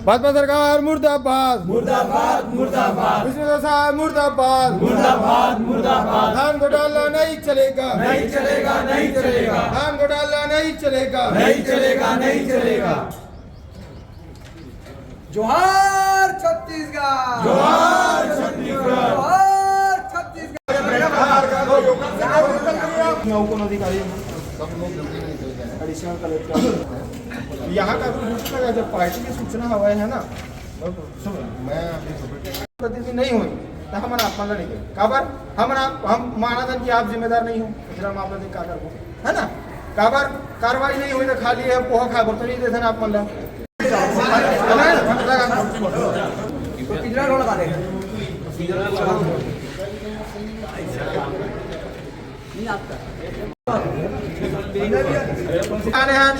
भाजपा सरकार मुर्दाबाद मुर्दाबाद मुर्दाबाद विष्णु साहब मुर्दाबाद मुर्दाबाद मुर्दाबाद। धान घोटाला नहीं चलेगा नहीं चलेगा नहीं चलेगा धान घोटाला नहीं चलेगा नहीं चलेगा नहीं चलेगा। जोहार छत्तीसगढ़ जोहार छत्तीसगढ़ जोहार छत्तीसगढ़। एडिशनल कलेक्टर यहाँ का दूसरा जब पार्टी की सूचना हवा है ना मैं प्रतिनिधि नहीं हुई तो हम आपला नहीं करें काबर हम माना था कि आप जिम्मेदार नहीं हो दूसरा हम आपला का कर है ना काबर कार्रवाई नहीं हुई तो खाली है पोहा खा तो नहीं देते आप मतलब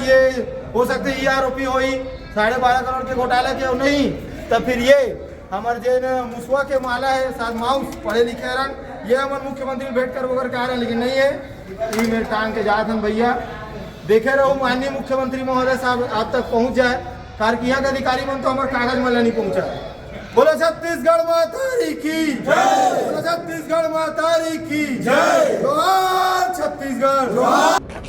ये हो सकते ही आरोपी हुई 12.5 करोड़ के घोटाला के नहीं तो फिर ये हमारे जो मुसवा के माला है साथ माउस पढ़े लिखे रंग ये हमारे मुख्यमंत्री भेंट कर वगैरह कह रहे हैं लेकिन नहीं है ये मेरे टांग के जात हैं भैया देखे रहो माननीय मुख्यमंत्री महोदय साहब आप तक पहुंच जाए कार की यहाँ का अधिकारी मन तो हमारे कागज में नहीं पहुंचा है। बोलो छत्तीसगढ़ माता की जय बोलो छत्तीसगढ़ माता की जय जोहार छत्तीसगढ़।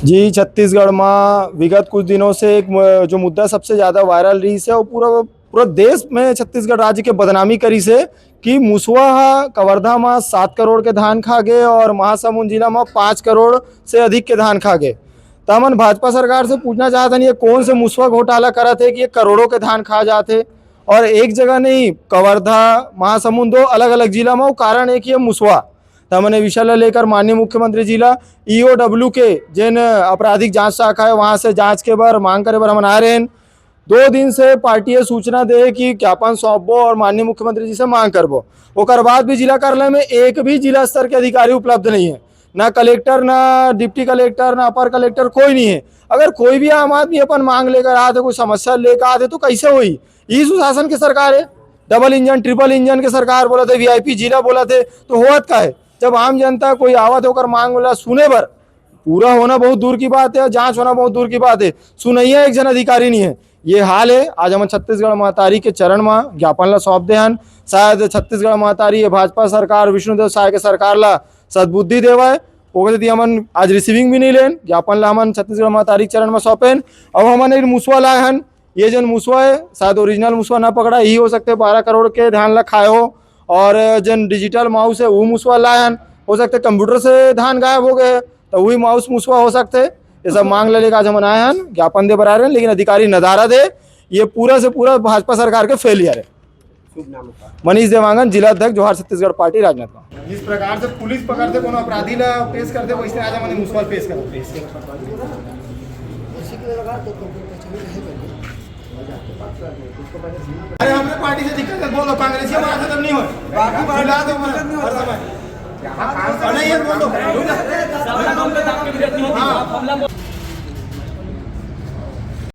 जी छत्तीसगढ़ में विगत कुछ दिनों से एक जो मुद्दा सबसे ज्यादा वायरल रही है वो पूरा देश में छत्तीसगढ़ राज्य के बदनामी करी से कि मुसवा कवर्धा में 7 करोड़ के धान खा गए और महासमुंद जिला में 5 करोड़ से अधिक के धान खा गए। तो हमन भाजपा सरकार से पूछना चाहते हैं ये कौन से मुसवा घोटाला करा थे कि ये करोड़ों के धान खा जाते और एक जगह नहीं कवर्धा महासमुंद दो अलग अलग जिला में कारण एक ही मुसवा। तो हमने विषय लेकर माननीय मुख्यमंत्री जिला EOW के जिन आपराधिक जांच शाखा है वहां से जांच के बार मांग करे बार हम आ रहे हैं 2 दिन से पार्टी सूचना दे कि ज्ञापन सौंपबो और माननीय मुख्यमंत्री जी से मांग करबो। ओकर बाद भी जिला कार्यालय में एक भी जिला स्तर के अधिकारी उपलब्ध नहीं है ना कलेक्टर ना डिप्टी कलेक्टर ना अपर कलेक्टर कोई नहीं है। अगर कोई भी आम आदमी अपन मांग लेकर आते कोई समस्या लेकर आते तो कैसे हुई। ई सुशासन की सरकार है डबल इंजन ट्रिपल इंजन के सरकार बोला थे VIP जिला बोला थे तो होत का है जब आम जनता कोई आवत होकर मांग बोला सुने पर पूरा होना बहुत दूर की बात है जांच होना बहुत दूर की बात है सुनैया एक जन अधिकारी नहीं है। ये हाल है आज हम छत्तीसगढ़ महतारी के चरण में ज्ञापन ला सौंप दे हन शायद छत्तीसगढ़ महतारी ये भाजपा सरकार विष्णुदेव साय के सरकार ला सद्बुद्धि देवा है ओके हमन आज रिसीविंग भी नहीं लेन ज्ञापन ला हमन छत्तीसगढ़ महतारी चरण में सौंपेन। अब हमन मुसवा लाए हन ये जन मुसवा है शायद ओरिजिनल मुसवा ना पकड़ा ही हो सकते 12 करोड़ के धान ला खाए हो और जन डिजिटल माउस है वो मुसवा लाए हन हो सकते कंप्यूटर से धान गायब हो गए तो वही माउस मुसवा हो सकते ये सब मांग ले लेकर आज हम आए हैं ज्ञापन दे बना रहे हैं लेकिन अधिकारी नदारा दे ये पूरा से पूरा भाजपा सरकार के फेलियर है। मनीष देवांगन जिला अध्यक्ष जोहार छत्तीसगढ़ पार्टी राजनाथ। जिस प्रकार से पुलिस पकड़ते कोनो अपराधी ला पेश करते वैसे आज हमने मुसवा पेश कर अरे हमने पार्टी से दिक्कत है बोलो कांग्रेसी हमारे खत्म नहीं हो बाकी बात दो हर समय नहीं है बोल दो